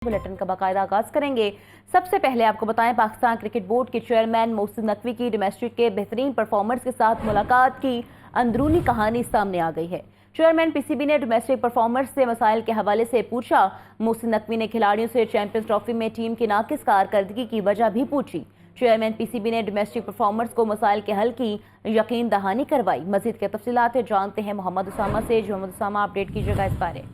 Bulletin का बाकायदा आगाज करेंगे। सबसे पहले आपको बताएं, पाकिस्तान क्रिकेट बोर्ड के चेयरमैन मोहसिन नकवी की डोमेस्टिक के बेहतरीन परफॉर्मर्स के साथ मुलाकात की अंदरूनी कहानी सामने आ गई है। चेयरमैन पीसीबी ने डोमेस्टिक परफॉर्मर्स से मसाइल के हवाले से पूछा। मोहसिन नकवी ने खिलाड़ियों से चैंपियंस ट्रॉफी में टीम की नाकिस कारकर्दगी की वजह भी पूछी। चेयरमैन पीसीबी ने डोमेस्टिक परफॉर्मर्स को मसाइल के हल की यकीन दहानी करवाई। मजीद के तफसीलात जानते हैं मोहम्मद उसामा से। जो मोहम्मद उसामा, अपडेट कीजिएगा इस बारे।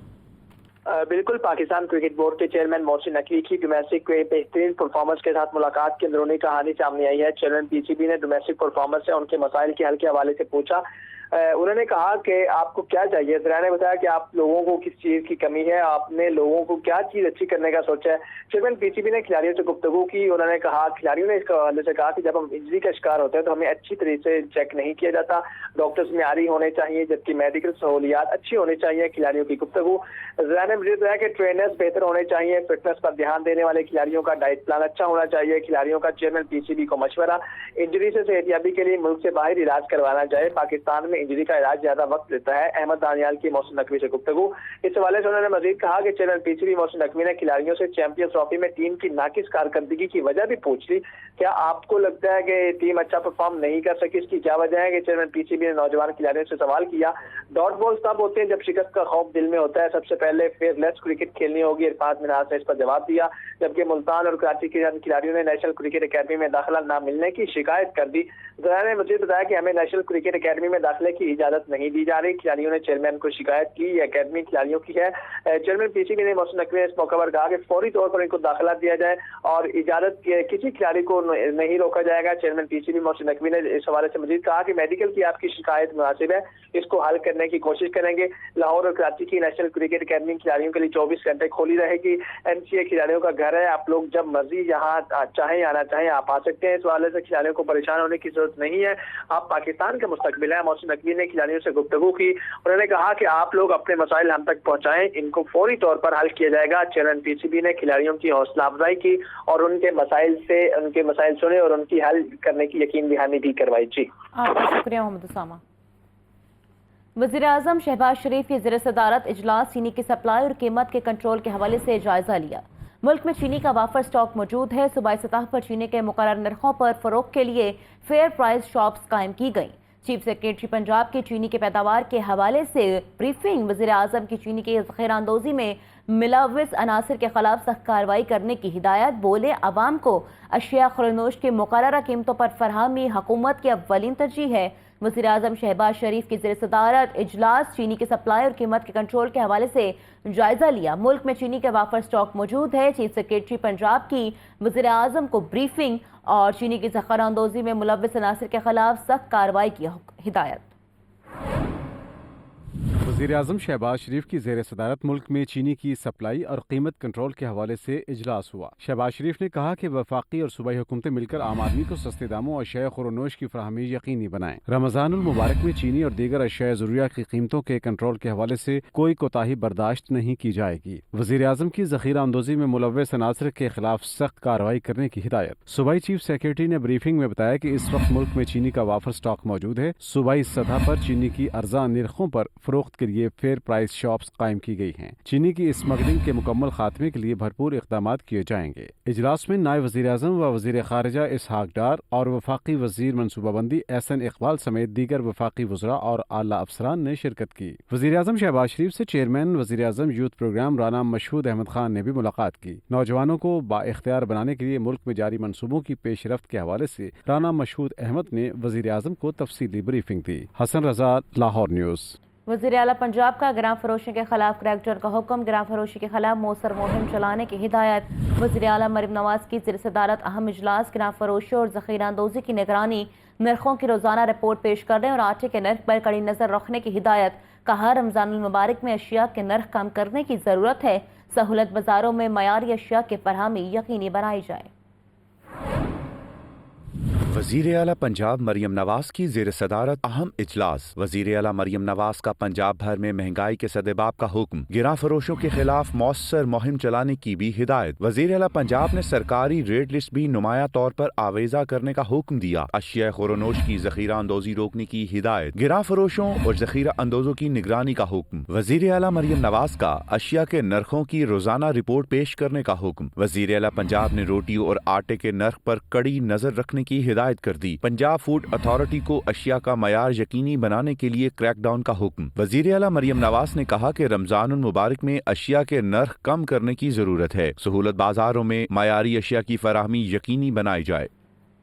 बिल्कुल, पाकिस्तान क्रिकेट बोर्ड के चेयरमैन मोहसिन नकवी की डोमेस्टिक के बेहतरीन परफॉर्मेंस के साथ मुलाकात की अंदरूनी कहानी सामने आई है। चेयरमैन पीसीबी ने डोमेस्टिक परफॉर्मेंस से उनके मसाइल के हल के हवाले से पूछा। उन्होंने कहा कि आपको क्या चाहिए। जरा ने बताया कि आप लोगों को किस चीज़ की कमी है, आपने लोगों को क्या चीज़ अच्छी करने का सोचा है। चेयरमैन पीसीबी ने खिलाड़ियों से गुफ्तगू की। उन्होंने कहा, खिलाड़ियों ने इसके हवाले से कहा कि जब हम इंजरी का शिकार होते हैं तो हमें अच्छी तरीके से चेक नहीं किया जाता, डॉक्टर्स मेयारी होने चाहिए, जबकि मेडिकल सहूलियात अच्छी होनी चाहिए। खिलाड़ियों की गुफ्तगू। जरा ने मुझे बताया कि ट्रेनर्स बेहतर होने चाहिए, फिटनेस पर ध्यान देने वाले खिलाड़ियों का डाइट प्लान अच्छा होना चाहिए। खिलाड़ियों का चेयरमैन पीसीबी को मशवरा, इंजरी से सेहतियाबी के लिए मुल्क से बाहर इलाज करवाना जाए। पाकिस्तान में इंजरी का इलाज ज्यादा वक्त लेता है। अहमद दानियाल की मोहसिन नकवी से गुफ्तगू। इस हवाले से उन्होंने मजीद कहा कि चेयरमैन पीसीबी मोहसिन नकवी ने खिलाड़ियों से चैंपियंस ट्रॉफी में टीम की नाकिस कारकर्दगी की वजह भी पूछ ली। क्या आपको लगता है कि टीम अच्छा परफॉर्म नहीं कर सकी, इसकी क्या वजह है? कि चेयरमैन पीसीबी ने नौजवान खिलाड़ियों से सवाल किया। डॉट बॉल्स तब होते हैं जब शिकस्त का खौफ दिल में होता है। सबसे पहले फेयरलेस क्रिकेट खेलनी होगी। इरफान मिनाज ने इस पर जवाब दिया। जबकि मुल्तान और कराची के खिलाड़ियों ने नेशनल क्रिकेट अकेडमी में दाखिला न मिलने की शिकायत कर दी। जरा ने मुझे बताया कि हमें नेशनल क्रिकेट अकेडमी में दाखिले की इजाजत नहीं दी जा रही। खिलाड़ियों ने चेयरमैन को शिकायत की। ये अकेडमी खिलाड़ियों की है। चेयरमैन पीसीबी ने मोहसिन नकवी ने इस मौके पर कहा कि फौरी तौर पर इनको दाखिला दिया जाए और इजाजत किसी खिलाड़ी को नहीं रोका जाएगा। चेयरमैन पीसीबी मोहसिन नकवी ने इस हवाले से मजीद कहा कि मेडिकल की आपकी शिकायत मुनासिब है, इसको हल करने की कोशिश करेंगे। लाहौर और कराची की नेशनल क्रिकेट अकेडमी खिलाड़ियों के लिए 24 घंटे खोली रहेगी। एनसीए खिलाड़ियों का घर है, आप लोग जब मर्जी यहाँ चाहें आना चाहें आप आ सकते हैं। इस हवाले से खिलाड़ियों को परेशान होने की जरूरत नहीं है, आप पाकिस्तान का मुस्तकबिल है। मोहसिन नकवी ने खिलाड़ियों से गुफ्तगू की। उन्होंने कहा कि आप लोग अपने मसाइल हम तक पहुंचाएं, इनको फौरी तौर पर हल किया जाएगा। चेयरमैन पीसीबी ने खिलाड़ियों की हौसला अफजाई की और उनके मसाइल सुने और उनकी हल करने की यकीन दहानी भी करवाई। जी, शुक्रिया मोहम्मद उसामा। वज़ीर-ए-आज़म शहबाज शरीफ की ज़ेर सदारत इजलास चीनी की सप्लाई और कीमत के कंट्रोल के हवाले से जायजा लिया। मुल्क में चीनी का वाफर स्टॉक मौजूद है। सूबाई सतह पर चीनी के मुकर्रर नरखों पर फरोख्त के लिए फेयर प्राइस शॉप्स कायम की गई। चीफ सेक्रेटरी पंजाब की चीनी की पैदावार के हवाले से ब्रीफिंग। वज़ीर-ए-आज़म की चीनी की ज़ख़ीराअंदोज़ी में मिलाविस अनासर के खिलाफ सख्त कार्रवाई करने की हिदायत। बोले, अवाम को अशिया खुरनोश की मुकर्ररा कीमतों पर फरहमी हुकूमत की अव्वलीन तरजीह है। वज़ीर-ए-आज़म शहबाज शरीफ की ज़ेर सदारत इजलास चीनी की सप्लाई और कीमत के कंट्रोल के हवाले से जायजा लिया। मुल्क में चीनी के वाफर स्टॉक मौजूद है। चीफ सेक्रेटरी पंजाब की वज़ीर-ए-आज़म को ब्रीफिंग और चीनी की ज़ख़ीराअंदोज़ी में मुलव्विस अनासर के खिलाफ सख्त कार्रवाई की हिदायत। वज़ीर-ए-आज़म शहबाज शरीफ की ज़ेर सदारत मुल्क में चीनी की सप्लाई और कीमत कंट्रोल के हवाले से इजलास हुआ। शहबाज शरीफ ने कहा कि वफाकी और सूबाई हुकूमतें मिलकर आम आदमी को सस्ते दामों और अशिया खुरनोश की फराहमी यकीनी बनाएं। रमज़ानुल मुबारक में चीनी और दीगर अशिया ज़रूरिया की कीमतों के कंट्रोल के हवाले से कोई कोताही बर्दाश्त नहीं की जाएगी। वज़ीर-ए-आज़म की ज़ख़ीराअंदोज़ी में मुलव्विस अनासर के खिलाफ सख्त कार्रवाई करने की हिदायत। सूबाई चीफ सेक्रेटरी ने ब्रीफिंग में बताया कि इस वक्त मुल्क में चीनी का वाफर स्टॉक मौजूद है। सूबाई सतह पर चीनी की अर्जा निरखों पर फरोख्त के लिए फेयर प्राइस शॉप्स कायम की गई हैं। चीनी की स्मगलिंग के मुकम्मल खात्मे के लिए भरपूर इक़दामात किए जाएंगे। इजलास में नायब वज़ीर-ए-आज़म व वज़ीर ख़ारिजा इसहाक डार और वफाकी वज़ीर मनसूबाबंदी एहसन इकबाल समेत दीगर वफाकी वज़रा और आला अफसरान ने शिरकत की। वज़ीर-ए-आज़म शहबाज शरीफ से चेयरमैन वज़ीर-ए-आज़म यूथ प्रोग्राम राना मशहूद अहमद खान ने भी मुलाकात की। नौजवानों को बाइख्तियार बनाने के लिए मुल्क में जारी मनसूबों की पेशरफ्त के हवाले से राना मशहूद अहमद ने वज़ीर-ए-आज़म को तफसीली ब्रीफिंग दी। हसन रज़ा, लाहौर न्यूज़। वज़ीर आला पंजाब का ग्राम फरोशी के खिलाफ क्रैकडाउन का हुक्म। ग्राम फरोशी के खिलाफ मौसर मुहिम चलाने की हिदायत। वज़ीर आला मरीम नवाज की ज़ेर सदारत अहम इजलास। ग्राम फरोशी और ज़ख़ीराअंदोज़ी की निगरानी, नरखों की रोज़ाना रिपोर्ट पेश करने और आटे के नर्ख पर कड़ी नज़र रखने की हिदायत। कहा, रमज़ानुल मुबारक में अशिया के नर्ख कम करने की ज़रूरत है। सहूलत बाज़ारों में मयारी अशिया की फरहमी यकीनी बनाई जाए। وزیر اعلیٰ پنجاب مریم نواز کی زیر صدارت اہم اجلاس۔ وزیر اعلیٰ مریم نواز کا پنجاب بھر میں مہنگائی کے سدباب کا حکم، گراں فروشوں کے خلاف مؤثر مہم چلانے کی بھی ہدایت۔ وزیر اعلیٰ پنجاب نے سرکاری ریٹ لسٹ بھی نمایاں طور پر آویزہ کرنے کا حکم دیا۔ اشیاء خورونوش کی ذخیرہ اندوزی روکنے کی ہدایت، گراں فروشوں اور ذخیرہ اندوزوں کی نگرانی کا حکم۔ وزیر اعلیٰ مریم نواز کا اشیاء کے نرخوں کی روزانہ رپورٹ پیش کرنے کا حکم۔ وزیر اعلیٰ پنجاب نے روٹیوں اور آٹے کے نرخ پر کڑی نظر رکھنے کی ہدایت کر دی۔ پنجاب فوڈ اتھارٹی کو اشیاء کا معیار یقینی بنانے کے لیے کریک ڈاؤن کا حکم۔ وزیر اعلیٰ مریم نواز نے کہا کہ رمضان المبارک میں اشیاء کے نرخ کم کرنے کی ضرورت ہے، سہولت بازاروں میں معیاری اشیاء کی فراہمی یقینی بنائی جائے۔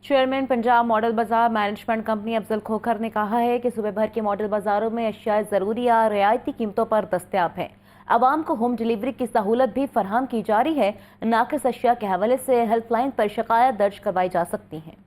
چیئرمین پنجاب ماڈل بازار مینجمنٹ کمپنی افضل کھوکھر نے کہا ہے کہ صوبے بھر کے ماڈل بازاروں میں اشیاء ضروریہ رعایتی قیمتوں پر دستیاب ہیں۔ عوام کو ہوم ڈیلیوری کی سہولت بھی فراہم کی جا رہی ہے۔ ناقص اشیاء کے حوالے سے ہیلپ لائن پر شکایت درج کروائی جا سکتی ہیں۔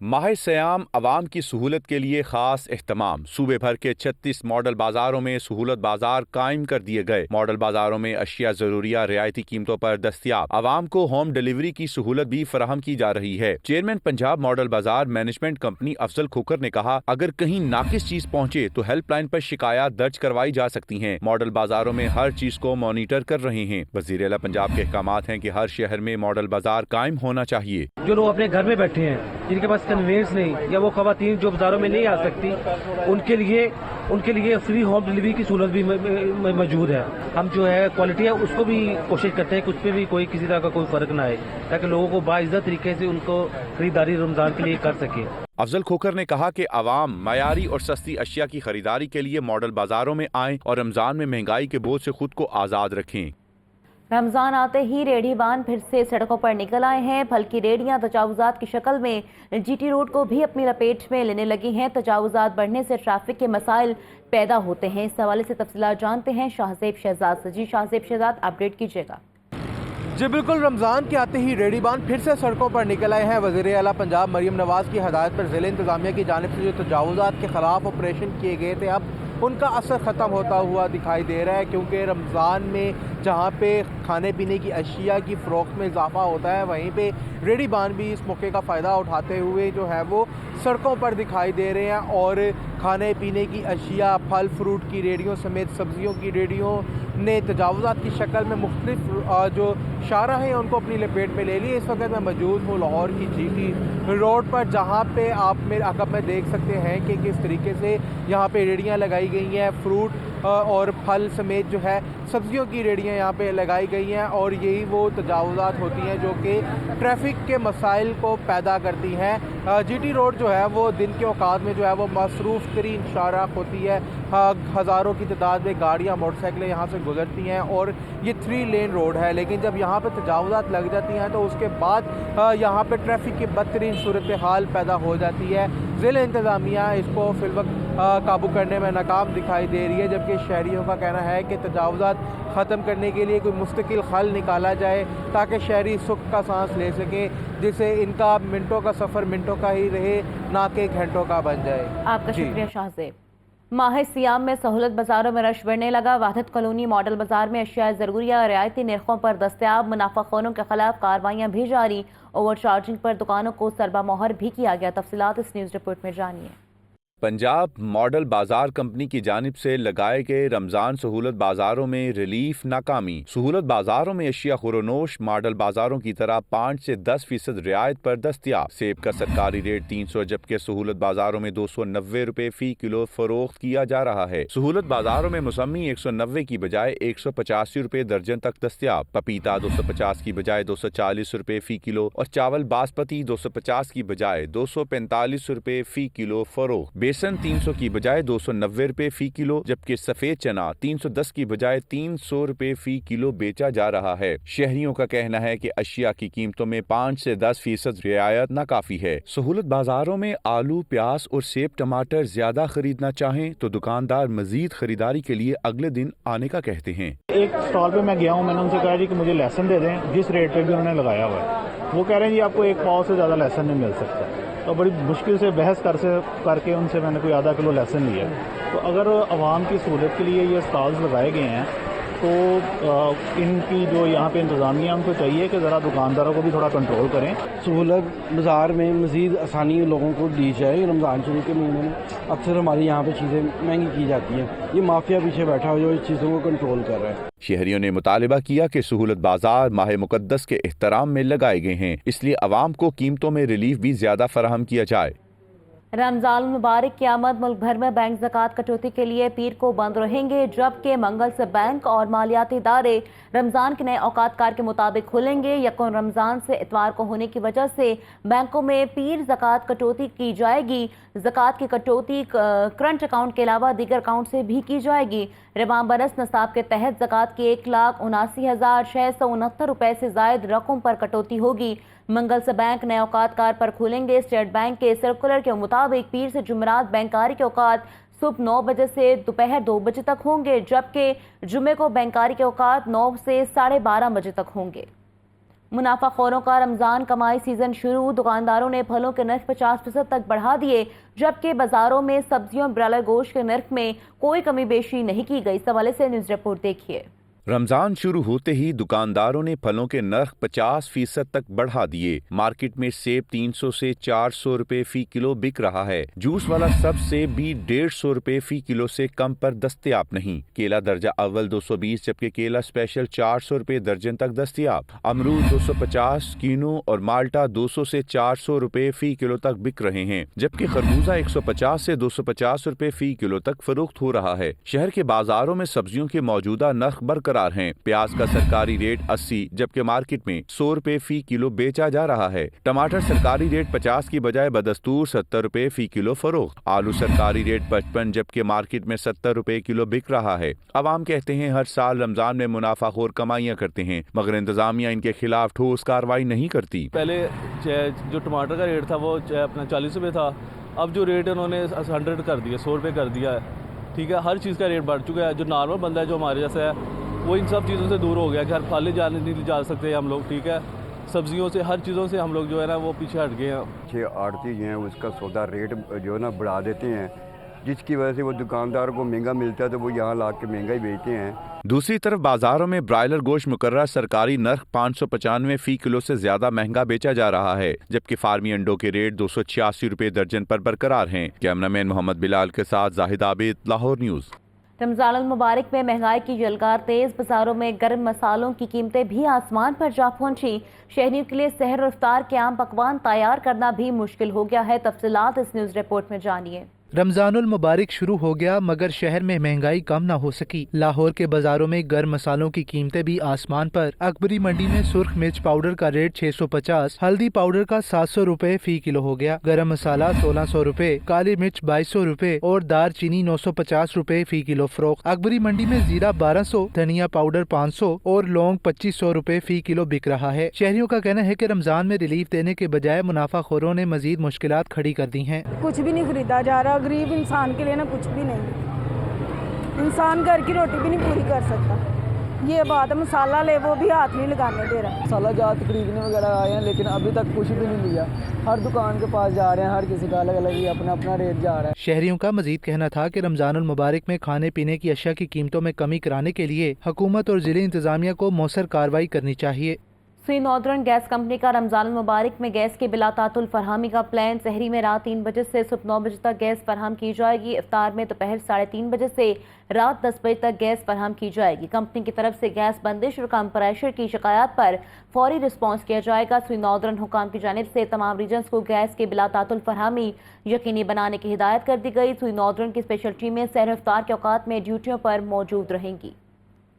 ماہ سیام عوام کی سہولت کے لیے خاص اہتمام۔ صوبے بھر کے 36 ماڈل بازاروں میں سہولت بازار قائم کر دیے گئے۔ ماڈل بازاروں میں اشیاء ضروریہ رعایتی قیمتوں پر دستیاب، عوام کو ہوم ڈیلیوری کی سہولت بھی فراہم کی جا رہی ہے۔ چیئرمین پنجاب ماڈل بازار مینجمنٹ کمپنی افضل کھوکھر نے کہا، اگر کہیں ناقص چیز پہنچے تو ہیلپ لائن پر شکایات درج کروائی جا سکتی ہیں۔ ماڈل بازاروں میں ہر چیز کو مانیٹر کر رہے ہیں۔ وزیر اعلیٰ پنجاب کے احکامات ہیں کہ ہر شہر میں ماڈل بازار قائم ہونا چاہیے۔ جو لوگ اپنے گھر میں بیٹھے ہیں، جن کے پاس کنوینس نہیں، یا وہ خواتین جو بازاروں میں نہیں آ سکتی، ان کے لیے فری ہوم ڈیلیوری کی سہولت بھی موجود ہے۔ ہم جو ہے کوالٹی ہے اس کو بھی کوشش کرتے ہیں کہ اس پہ بھی کوئی کسی طرح کا کوئی فرق نہ آئے، تاکہ لوگوں کو باعزت طریقے سے ان کو خریداری رمضان کے لیے کر سکے۔ افضل کھوکھر نے کہا کہ عوام معیاری اور سستی اشیاء کی خریداری کے لیے ماڈل بازاروں میں آئیں اور رمضان میں مہنگائی کے بوجھ سے خود کو آزاد رکھیں۔ رمضان آتے ہی ریڑھی بان پھر سے سڑکوں پر نکل آئے ہیں۔ بھلکی ریڑھیاں تجاوزات کی شکل میں جی ٹی روڈ کو بھی اپنی لپیٹ میں لینے لگی ہیں۔ تجاوزات بڑھنے سے ٹریفک کے مسائل پیدا ہوتے ہیں۔ اس حوالے سے تفصیلات جانتے ہیں شاہزیب شہزاد سے۔ جی شاہزیب شہزاد، اپڈیٹ کیجیے گا۔ جی بالکل، رمضان کے آتے ہی ریڑھی بان پھر سے سڑکوں پر نکل آئے ہیں۔ وزیر اعلیٰ پنجاب مریم نواز کی ہدایت پر ضلع انتظامیہ کی جانب سے جو تجاوزات کے خلاف آپریشن کیے گئے تھے، اب ان کا اثر ختم ہوتا ہوا دکھائی دے رہا ہے، کیونکہ رمضان میں جہاں پہ کھانے پینے کی اشیاء کی فروخت میں اضافہ ہوتا ہے، وہیں پہ ریڑھی بان بھی اس موقع کا فائدہ اٹھاتے ہوئے جو ہے وہ سڑکوں پر دکھائی دے رہے ہیں، اور کھانے پینے کی اشیاء، پھل فروٹ کی ریڑھیوں سمیت سبزیوں کی ریڑھیوں نے تجاوزات کی شکل میں مختلف جو شاہراہیں ہیں ان کو اپنی لپیٹ میں لے لی۔ اس وقت میں موجود ہوں لاہور کی جی ٹی روڈ پر، جہاں پہ آپ میرے عقب میں دیکھ سکتے ہیں کہ کس طریقے سے یہاں پہ ریڑھیاں لگائی گئی ہیں، فروٹ اور پھل سمیت جو ہے سبزیوں کی ریڑھیاں یہاں پہ لگائی گئی ہیں، اور یہی وہ تجاوزات ہوتی ہیں جو کہ ٹریفک کے مسائل کو پیدا کرتی ہیں۔ جی ٹی روڈ جو ہے وہ دن کے اوقات میں جو ہے وہ مصروف ترین شاہراہ ہوتی ہے، ہزاروں کی تعداد میں گاڑیاں موٹر سائیکلیں یہاں سے گزرتی ہیں، اور یہ 3 لین روڈ ہے، لیکن جب یہاں پہ تجاوزات لگ جاتی ہیں تو اس کے بعد یہاں پہ ٹریفک کی بدترین صورتحال پیدا ہو جاتی ہے۔ ضلع انتظامیہ اس کو فی الوقت قابو کرنے میں ناکام دکھائی دے رہی ہے، جبکہ شہریوں کا کہنا ہے کہ تجاوزات ختم کرنے کے لیے کوئی مستقل حل نکالا جائے تاکہ شہری سکھ کا سانس لے سکیں، جس سے ان کا منٹوں کا سفر منٹوں کا ہی رہے، نہ کہ گھنٹوں کا بن جائے۔ آپ کا شکریہ شاہزیب۔ ماہ سیام میں سہولت بازاروں میں رش بڑھنے لگا۔ وحدت کالونی ماڈل بازار میں اشیاء ضروریہ رعایتی نرخوں پر دستیاب، منافع خوروں کے خلاف کارروائیاں بھی جاری، اوور چارجنگ پر دکانوں کو ضربہ مہر بھی کیا گیا۔ تفصیلات اس نیوز رپورٹ میں جانیے۔ پنجاب ماڈل بازار کمپنی کی جانب سے لگائے گئے رمضان سہولت بازاروں میں ریلیف ناکامی۔ سہولت بازاروں میں اشیاء خورونوش ماڈل بازاروں کی طرح 5 سے 10% رعایت پر دستیاب۔ سیب کا سرکاری ریٹ 300 جبکہ سہولت بازاروں میں 290 روپے فی کلو فروخت کیا جا رہا ہے۔ سہولت بازاروں میں موسمی 190 کی بجائے 185 روپے درجن تک دستیاب۔ پپیتا 250 کی بجائے 240 روپے فی کلو اور چاول باسمتی 250 کی بجائے 245 روپے فی کلو فروخت۔ بیسن 300 کی بجائے 290 روپے فی کلو جبکہ سفید چنا 310 کی بجائے 300 روپے فی کلو بیچا جا رہا ہے۔ شہریوں کا کہنا ہے کہ اشیاء کی قیمتوں میں 5 سے 10% رعایت ناکافی ہے۔ سہولت بازاروں میں آلو، پیاز اور سیب ٹماٹر زیادہ خریدنا چاہیں تو دکاندار مزید خریداری کے لیے اگلے دن آنے کا کہتے ہیں۔ ایک اسٹال پہ میں گیا ہوں، میں نے ان سے کہا کہ مجھے لہسن دے دیں جس ریٹ پہ بھی انہوں نے لگایا ہوا ہے۔ وہ کہہ رہے ہیں جی آپ کو 1 پاؤ سے زیادہ لہسن نہیں مل سکتا، تو بڑی مشکل سے بحث کر کے ان سے میں نے کوئی آدھا کلو لہسن لیا۔ تو اگر عوام کی سہولت کے لیے یہ اسٹالز لگائے گئے ہیں تو ان کی جو یہاں پہ انتظامیہ ان کو چاہیے کہ ذرا دکانداروں کو بھی تھوڑا کنٹرول کریں. سہولت بازار میں مزید آسانی لوگوں کو دی جائے. رمضان شریف کے مہینے میں اکثر ہمارے یہاں پہ چیزیں مہنگی کی جاتی ہیں. یہ مافیا پیچھے بیٹھا ہو جو اس چیزوں کو کنٹرول کر رہا ہے. شہریوں نے مطالبہ کیا کہ سہولت بازار ماہ مقدس کے احترام میں لگائے گئے ہیں، اس لیے عوام کو قیمتوں میں ریلیف بھی زیادہ فراہم کیا جائے. رمضان المبارک کی آمد، ملک بھر میں بینک زکوٰۃ کٹوتی کے لیے پیر کو بند رہیں گے، جبکہ منگل سے بینک اور مالیاتی ادارے رمضان کے نئے اوقات کار کے مطابق کھلیں گے. یکم رمضان سے اتوار کو ہونے کی وجہ سے بینکوں میں پیر زکوٰۃ کٹوتی کی جائے گی. زکوٰۃ کی کٹوتی کرنٹ اکاؤنٹ کے علاوہ دیگر اکاؤنٹ سے بھی کی جائے گی. رواں برس نصاب کے تحت زکوٰۃ کی 1,79,669 روپے سے زائد رقم پر کٹوتی ہوگی. منگل سے بینک نئے اوقات کار پر کھولیں گے. اسٹیٹ بینک کے سرکولر کے مطابق پیر سے جمعرات بینکاری کے اوقات صبح 9 بجے سے دوپہر 2 بجے تک ہوں گے، جبکہ جمعے کو بینکاری کے اوقات 9 سے 12:30 بجے تک ہوں گے. منافع خوروں کا رمضان کمائی سیزن شروع، دکانداروں نے پھلوں کے نرخ 50% تک بڑھا دیے، جبکہ بازاروں میں سبزیوں اور برائلر گوشت کے نرخ میں کوئی کمی بیشی نہیں کی گئی. اس حوالے سے نیوز رپورٹ دیکھیے. رمضان شروع ہوتے ہی دکانداروں نے پھلوں کے نرخ 50% تک بڑھا دیے. مارکیٹ میں سیب 300 سے 400 روپے فی کلو بک رہا ہے. جوس والا سب سیب بھی 150 روپے فی کلو سے کم پر دستیاب نہیں. کیلا درجہ اول 220 جبکہ کیلا اسپیشل 400 روپے درجن تک دستیاب. امرود 250، کینو اور مالٹا 200 سے 400 روپے فی کلو تک بک رہے ہیں، جبکہ خربوزہ 150 سے 250 روپے فی کلو تک فروخت ہو رہا ہے. شہر کے بازاروں میں سبزیوں کے موجودہ نرخ برقرار ہیں. پیاز کا سرکاری ریٹ 80 جبکہ مارکیٹ میں 100 روپے فی کلو بیچا جا رہا ہے. ٹماٹر سرکاری ریٹ 50 کی بجائے بدستور 70 روپے فی کلو فروخت. آلو سرکاری ریٹ 55 جبکہ مارکیٹ میں 70 روپے کلو بک رہا ہے. عوام کہتے ہیں ہر سال رمضان میں منافع خور کمائیاں کرتے ہیں، مگر انتظامیہ ان کے خلاف ٹھوس کارروائی نہیں کرتی. پہلے جو ٹماٹر کا ریٹ تھا وہ اپنا 40 روپے تھا، اب جو ریٹ انہوں نے 100 کر دیا، 100 روپے کر دیا ہے. ٹھیک ہے، ہر چیز کا ریٹ بڑھ چکا ہے. جو نارمل بندہ ہے جو ہمارے جیسا ہے وہ ان سب چیزوں سے دور ہو گیا کہ ہر پھل جانے نہیں جا سکتے ہم لوگ. ٹھیک ہے، سبزیوں سے ہر چیزوں سے ہم لوگ جو ہے نا وہ پیچھے ہٹ گئے ہیں. آڑتی جو ہیں اس کا سودا ریٹ جو ہے نا بڑھا دیتے ہیں، جس کی وجہ سے وہ دکاندار کو مہنگا ملتا ہے تو وہ یہاں لا کے مہنگا ہی بیچتے ہیں. دوسری طرف بازاروں میں برائلر گوشت مقررہ سرکاری نرخ 595 فی کلو سے زیادہ مہنگا بیچا جا رہا ہے، جبکہ فارمی انڈوں کے ریٹ 286 روپے درجن پر برقرار ہیں. کیمرہ مین محمد بلال کے ساتھ زاہد عابد، لاہور نیوز. رمضان المبارک میں مہنگائی کی جلگار تیز، بازاروں میں گرم مسالوں کی قیمتیں بھی آسمان پر جا پہنچی. شہریوں کے لیے سحر اور افطار کے عام پکوان تیار کرنا بھی مشکل ہو گیا ہے. تفصیلات اس نیوز رپورٹ میں جانیے. رمضان المبارک شروع ہو گیا مگر شہر میں مہنگائی کم نہ ہو سکی. لاہور کے بازاروں میں گرم مسالوں کی قیمتیں بھی آسمان پر. اکبری منڈی میں سرخ مرچ پاؤڈر کا ریٹ 650، ہلدی پاؤڈر کا 700 روپے فی کلو ہو گیا. گرم مسالہ 1600 روپے، کالی مرچ 2200 روپے اور دار چینی 950 روپے فی کلو فروخت. اکبری منڈی میں زیرہ 1200، دھنیا پاؤڈر 500 اور لونگ 2500 روپے فی کلو بک رہا ہے. شہریوں کا کہنا ہے کہ رمضان میں ریلیف دینے کے بجائے منافع خوروں نے مزید مشکلات کھڑی کر دی ہیں. کچھ بھی نہیں خریدا جا رہا، غریب انسان کے لیے نا کچھ بھی نہیں. انسان گھر کی روٹی بھی نہیں پوری کر سکتا. یہ بات ہے، مسالہ لے وہ بھی ہاتھ نہیں لگانے دے رہا. مسالہ جات خریدنے وغیرہ آئے ہیں لیکن ابھی تک کچھ بھی نہیں لیا. ہر دکان کے پاس جا رہے ہیں، ہر کسی کا الگ الگ ہی اپنا اپنا ریٹ جا رہا ہے. شہریوں کا مزید کہنا تھا کہ رمضان المبارک میں کھانے پینے کی اشیاء کی قیمتوں میں کمی کرانے کے لیے حکومت اور ضلعی انتظامیہ کو مؤثر کارروائی کرنی چاہیے. سوئی ناردرن گیس کمپنی کا رمضان المبارک میں گیس کی بلا تعطل فراہمی کا پلان. سحری میں رات 3 بجے سے صبح 9 بجے تک گیس فراہم کی جائے گی. افطار میں دوپہر 3:30 بجے سے رات 10 بجے تک گیس فراہم کی جائے گی. کمپنی کی طرف سے گیس بندش اور کم پریشر کی شکایات پر فوری رسپانس کیا جائے گا. سوئی ناردرن حکام کی جانب سے تمام ریجنز کو گیس کی بلا تعطل فراہمی یقینی بنانے کی ہدایت کر دی گئی. سوئی ناردرن کی اسپیشل ٹیمیں سحر افطار کے اوقات میں ڈیوٹیوں پر موجود رہیں گی.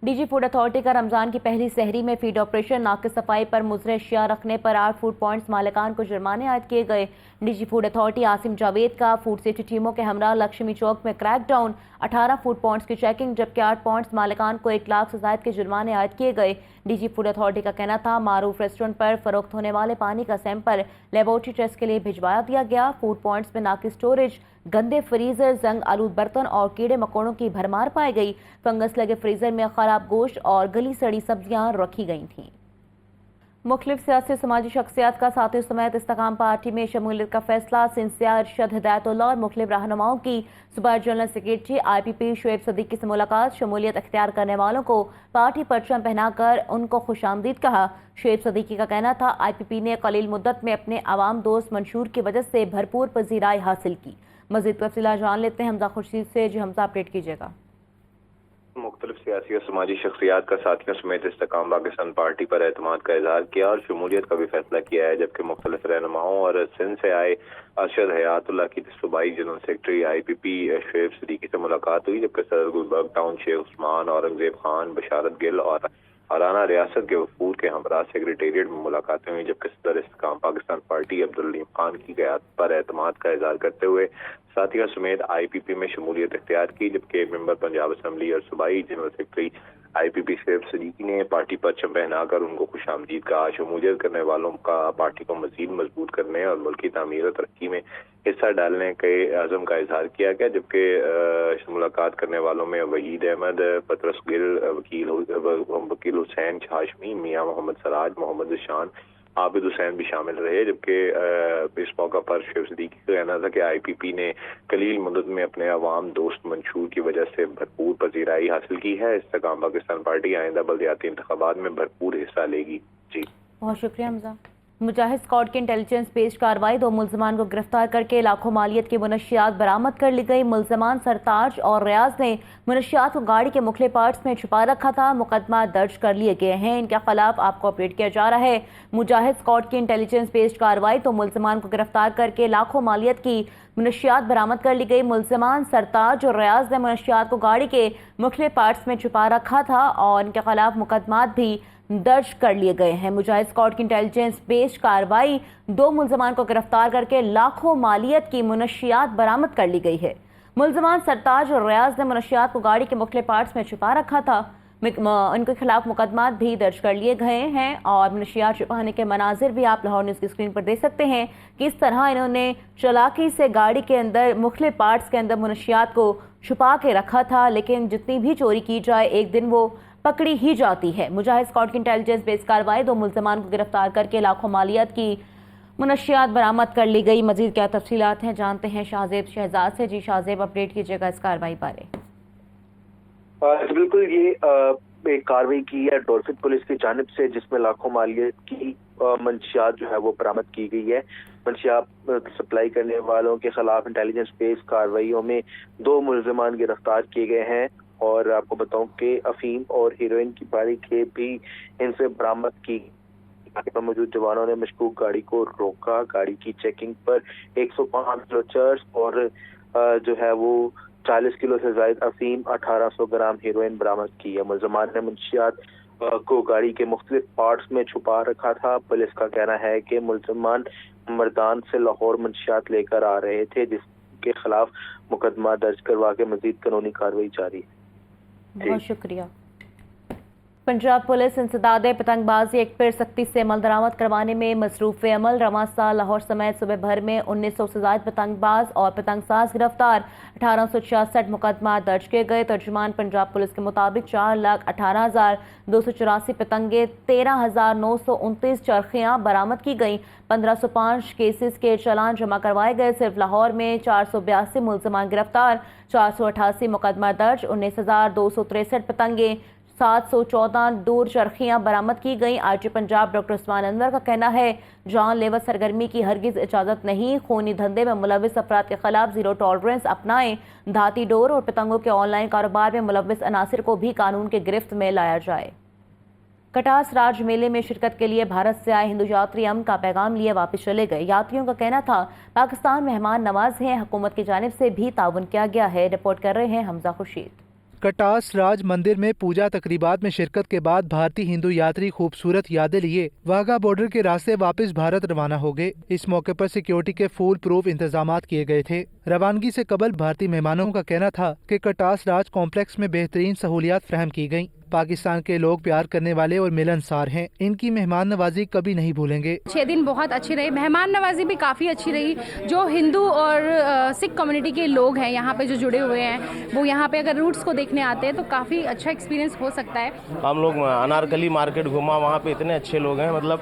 ڈی جی فوڈ اتھارٹی کا رمضان کی پہلی سحری میں فیڈ آپریشن ناقص صفائی پر مضر اشیاء رکھنے پر 8 فوڈ پوائنٹس مالکان کو جرمانے عائد کیے گئے. D G food authority Asim Javed کا فوڈ سیفٹی ٹیموں کے ہمراہ لکشمی چوک میں کریک ڈاؤن، 18 فوڈ پوائنٹس کی چیکنگ جبکہ 8 پوائنٹس مالکان کو 1 لاکھ سے زائد کے جرمانے عائد کیے گئے. ڈی جی فوڈ اتھارٹی کا کہنا تھا معروف ریسٹورنٹ پر فروخت ہونے والے پانی کا سیمپل لیبارٹری ٹیسٹ کے لیے بھجوایا دیا گیا. فوڈ پوائنٹس میں ناقص اسٹوریج، گندے فریزر، زنگ آلود برتن اور کیڑے مکوڑوں کی بھرمار پائی گئی. فنگس لگے فریزر میں خراب گوشت اور گلی سڑی سبزیاں رکھی گئی تھیں. मुख्तलिफ सियासी समाजी शख्सियात का साथियों समेत इस्तेकाम पार्टी में शमूलियत का फैसला। सिंसिया अरशद हिदायतुल्लाह और मुख्तलिफ रहनुमाओं की सूबाई general secretary IPP Shoaib Siddiqui से मुलाकात। शमूलियत अख्तियार करने वालों को पार्टी परचम पहनाकर उनको खुशामदीद कहा। शुएब सदीकी का कहना था IPP ने कलील मुद्दत में अपने आवाम दोस्त मंशूर की वजह से भरपूर पजीराई हासिल की। मज़ीद तफसीलात जान लेते हैं हमजा खुर्शीद से। जी हमजा, अपडेट कीजिएगा। मुख्तलिफ सियासी और समाजी शख्सियात का साथियों समेत इस्तेकाम पाकिस्तान पार्टी पर एतमाद का इजहार किया और शमूलियत का भी फैसला किया है, जबकि मुख्तलिफ रहनुमाओं और सिंध से आए अरशद हयातुल्लाह की सूबाई general secretary IPP Shoaib Siddiqui से मुलाकात हुई, जबकि सदर गुलबर्ग टाउन शेख उस्मान, औरंगजेब खान, बशारत गिल और हराना रियासत के वफूद के हमरा सेक्रेटेरिएट में मुलाकातें हुई, जबकि सदर इस्तेकाम पाकिस्तान पार्टी अब्दुल अलीम खान की क़यादत पर एतमाद का इजहार करते हुए साथियों समेत IPP में शमूलियत इख्तियार की, जबकि मेंबर पंजाब असम्बली और सूबाई general secretary IPP Shoaib Siddiqui ने पार्टी परचम पहनाकर उनको खुशामदीद कहा। शमूलियत करने वालों का पार्टी को मजीद मजबूत करने और मुल्क की तामीर और तरक्की में हिस्सा डालने के अज़म का इजहार किया गया, जबकि मुलाकात करने वालों में वहीद अहमद, पतरस गिल, वकील हुसैन हाशमी, मियाँ मोहम्मद सराज, मोहम्मद शान, आबिद हुसैन भी शामिल रहे। जबकि इस मौका पर शुएब सदीकी का कहना था कि IPP ने कलील मुद्दत में अपने अवाम दोस्त मंशूर की वजह से भरपूर पजीराई हासिल की है। इस्तेकाम पाकिस्तान पार्टी आइंदा बल्दियाती इंतखाबात में भरपूर हिस्सा लेगी। जी बहुत शुक्रिया हमजा। मुजाहिद स्क्वाड की इंटेलिजेंस बेस्ड कार्रवाई, 2 मुल्जमान को गिरफ्तार करके लाखों मालियत की मुनशियात बरामद कर ली गई। मुल्जमान सरताज और रियाज ने मुनशियात को गाड़ी के मुख्तलिफ पार्ट्स में छुपा रखा था। मुकदमा दर्ज कर लिए गए हैं। इनके खिलाफ आपको अपडेट किया जा रहा है। मुजाहिद स्क्वाड की इंटेलिजेंस बेस्ड कार्रवाई, 2 मुल्जमान को गिरफ्तार करके लाखों मालियत की मुनशियात बरामद कर ली गई। मुल्जमान सरताज और रियाज ने मुनशियात को गाड़ी के मुख्तलिफ पार्ट्स में छुपा रखा था और इनके खिलाफ मुकदमात भी दर्ज कर लिए गए हैं। मुजाहिद स्क्वाड की इंटेलिजेंस बेस्ड कार्रवाई, 2 मुल्जमान को गिरफ्तार करके लाखों मालियत की मुनशियात बरामद कर ली गई है। मुल्जमान सरताज और रियाज ने मुनशियात को गाड़ी के मुख्तलिफ पार्ट्स में छुपा रखा था। इनके खिलाफ मुकदमात भी दर्ज कर लिए गए हैं और मुनशियात छुपाने के मनाजिर भी आप लाहौर न्यूज़ की स्क्रीन पर देख सकते हैं। किस तरह इन्होंने चालाकी से गाड़ी के अंदर मुख्तलिफ पार्ट्स के अंदर मुनशियात को छुपा के रखा था, लेकिन जितनी भी चोरी की जाए एक दिन वो पकड़ी ही जाती है। मुजाहिद स्क्वाड की इंटेलिजेंस बेस्ड कार्रवाई, 2 मुल्जमान को गिरफ्तार करके लाखों मालियत की मुनशियात बरामद कर ली गई। मजीद क्या तफसीलात हैं जानते हैं शाहजेब शहजाद से। जी शाहजेब, अपडेट कीजिएगा इस कार्रवाई बारे। बिल्कुल, ये एक कार्रवाई की है डॉल्फिन पुलिस की जानिब से, जिसमें लाखों मालियत की मंशियात जो है वो बरामद की गई है। मंशियात सप्लाई करने वालों के खिलाफ इंटेलिजेंस बेस्ड कार्रवाइयों में 2 मुल्जमान गिरफ्तार किए गए हैं और आपको बताऊं कि अफीम और हीरोइन की बारीकें भी इनसे बरामद की। पर मौजूद जवानों ने मशकूक गाड़ी को रोका। गाड़ी की चेकिंग पर 105 किलो चर्स और जो है वो 40 किलो से ज्यादा अफीम, 1800 ग्राम हीरोइन बरामद की है। मुल्जमान ने मुनशियात को गाड़ी के मुख्तलिफ पार्ट्स में छुपा रखा था। पुलिस का कहना है कि मुल्जमान मर्दान से लाहौर मुनशियात लेकर आ रहे थे, जिसके खिलाफ मुकदमा दर्ज करवा के मजीद कानूनी कार्रवाई जारी है। बहुत शुक्रिया। पंजाब पुलिस इंसदाद पतंगबाजी एक फिर सख्ती से अमल दरामद करवाने में मसरूफ़ अमल। रवां साल लाहौर समेत सूबे भर में 1900 से ज़ायद पतंगबाज और पतंगसाज गिरफ्तार, 1866 मुकदमा दर्ज किए गए। तर्जुमान पंजाब पुलिस के मुताबिक 4,18,284 पतंगे, 13,929 चरखियाँ बरामद की गई। 1505 केसेस के चालान जमा करवाए गए। सिर्फ लाहौर में 482 मुल्जमान गिरफ्तार, 488 मुकदमा दर्ज, 19,263 पतंगे, 714 दूर चरखियाँ बरामद की गई। IG पंजाब डॉक्टर उस्मान अनवर का कहना है जानलेवा सरगर्मी की हरगिज इजाज़त नहीं। खूनी धंधे में मुलविस अफराद के खिलाफ जीरो टॉलरेंस अपनाएं। धाती डोर और पतंगों के ऑनलाइन कारोबार में मुलविस अनासिर को भी कानून के गिरफ्त में लाया जाए। कटास राज मेले में शिरकत के लिए भारत से आए हिंदू यात्री अमन का पैगाम लिए वापस चले गए। यात्रियों का कहना था पाकिस्तान मेहमान नवाज है, हुकूमत की जानिब से भी ताउन किया गया है। रिपोर्ट कर रहे हैं हमजा खुर्शीद। कटास राज मंदिर में पूजा तकरीबात में शिरकत के बाद भारतीय हिंदू यात्री खूबसूरत यादें लिए वाघा बॉर्डर के रास्ते वापस भारत रवाना हो गए। इस मौके पर सिक्योरिटी के फुल प्रूफ इंतजाम किए गए थे। रवानगी से कबल भारतीय मेहमानों का कहना था कि कटास राज कॉम्प्लेक्स में बेहतरीन सहूलियात फराहम की गयी। पाकिस्तान के लोग प्यार करने वाले और मिलनसार हैं। इनकी मेहमान नवाजी कभी नहीं भूलेंगे। 6 दिन बहुत अच्छी रही, मेहमान नवाजी भी काफ़ी अच्छी रही। जो हिंदू और सिख कम्युनिटी के लोग हैं यहाँ पे जो जुड़े हुए हैं, वो यहाँ पे अगर रूट्स को देखने आते हैं तो काफ़ी अच्छा एक्सपीरियंस हो सकता है। हम लोग अनारकली मार्केट घुमा, वहाँ पे इतने अच्छे लोग हैं, मतलब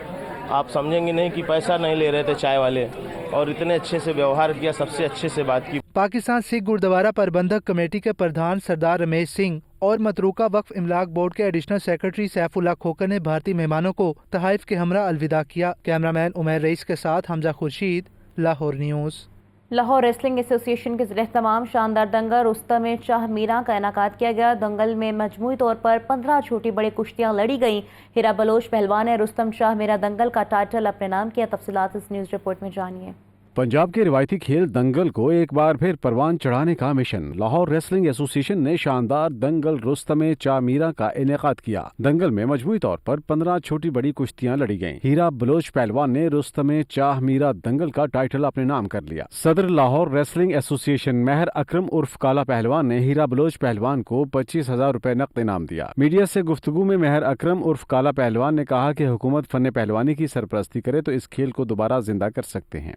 आप समझेंगे नहीं कि पैसा नहीं ले रहे थे चाय वाले, और इतने अच्छे से व्यवहार किया, सबसे अच्छे से बात की। पाकिस्तान सिख गुरुद्वारा प्रबंधक कमेटी के प्रधान सरदार रमेश सिंह और मतरूका वक्फ इमलाक बोर्ड के एडिशनल सेक्रेटरी सैफुल्लाह खोकर ने भारतीय मेहमानों को तहाइफ के हमरा अलविदा किया। कैमरामैन उमैर रईस के साथ Hamza Khurshid, Lahore news. Lahore wrestling association के ज़रिए-ए-तमाम शानदार दंगल रुस्तम शाह मीरा का इनेकाद किया गया। दंगल में मजमूई तौर पर 15 छोटी बड़ी कुश्तियां लड़ी गईं। हीरा बलोच पहलवान ने रुस्तम शाह मीरा दंगल का टाइटल अपने नाम किया। तफसीलात इस न्यूज़ रिपोर्ट में जानिए। पंजाब के रिवायती खेल दंगल को एक बार फिर परवान चढ़ाने का मिशन। लाहौर रेसलिंग एसोसिएशन ने शानदार दंगल रुस्तम शाह मीरा का इनेकाद किया। दंगल में मजमूई तौर पर 15 छोटी बड़ी कुश्तियां लड़ी गईं। हीरा बलोच पहलवान ने रुस्तम शाह मीरा दंगल का टाइटल अपने नाम कर लिया। सदर लाहौर रेसलिंग एसोसिएशन महर अकरम उर्फ काला पहलवान ने हीरा बलोच पहलवान को 25,000 रुपए नकद इनाम दिया। मीडिया से गुफ्तगू में महर अकरम उर्फ काला पहलवान ने कहा कि हुकूमत फन पहलवानी की सरपरस्ती करे तो इस खेल को दोबारा जिंदा कर सकते हैं।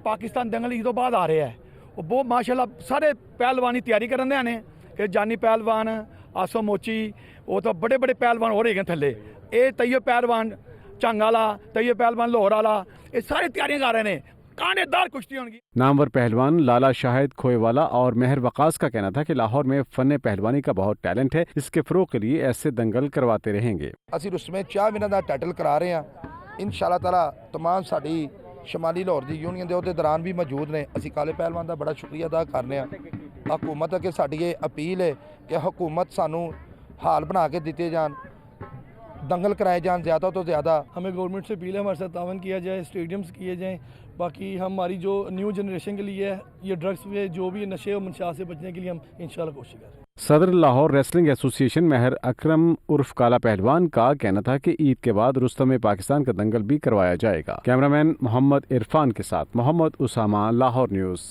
पाकिस्तान दंगल तो बाद आ रहा है, वो माशाल्लाह सारे पहलवानी तैयारी कर रहे हैं कि जानी पहलवान, आसो मोची, वो तो बड़े बड़े पहलवान हो रहे हैं थले, ये तैयो पहलवान झंग वाला, तैयो पहलवान लाहौर वाला, ये सारे तैयारियां कर रहे हैं। कांटेदार कुश्ती होंगी। नामवर पहलवान लाला शाहिद खोएवाला और मेहर वकास का कहना था कि लाहौर में फन पहलवानी का बहुत टैलेंट है, इसके फरोग के लिए ऐसे दंगल करवाते रहेंगे। ਅਸੀਂ रुस्तम शाह मीरा ਦਾ टाइटल करा रहे हैं। इंशाअल्लाह ताला तमाम साडी ਸ਼ਮਾਲੀ ਲਾਹੌਰ ਦੀ ਯੂਨੀਅਨ ਦੇ ਉਹਦੇ ਦੌਰਾਨ ਵੀ ਮੌਜੂਦ ਨੇ। ਅਸੀਂ ਕਾਲੇ ਪਹਿਲਵਾਨ ਦਾ ਬੜਾ ਸ਼ੁਕਰੀਆ ਅਦਾ ਕਰਨੇ ਆ। ਹਕੂਮਤ ਅੱਗੇ ਸਾਡੀ ਇਹ ਅਪੀਲ ਹੈ ਕਿ ਹਕੂਮਤ ਸਾਨੂੰ ਹਾਲ ਬਣਾ ਕੇ ਦਿੱਤੇ ਜਾਣ, दंगल कराए जान ज़्यादा तो ज़्यादा। हमें गवर्नमेंट से अपील है हमारे साथ तावन किया जाए, स्टेडियम्स किए जाएँ। बाकी हमारी जो न्यू जनरेशन के लिए है, ये ड्रग्स पे जो भी नशे और मंशात से बचने के लिए हम इंशाल्लाह कोशिश करें। सदर लाहौर रेसलिंग एसोसिएशन महर अकरम उर्फ काला पहलवान का कहना था कि ईद के बाद रुस्तम पाकिस्तान का दंगल भी करवाया जाएगा। कैमरामैन मोहम्मद इरफान के साथ मोहम्मद उसामा, लाहौर न्यूज़।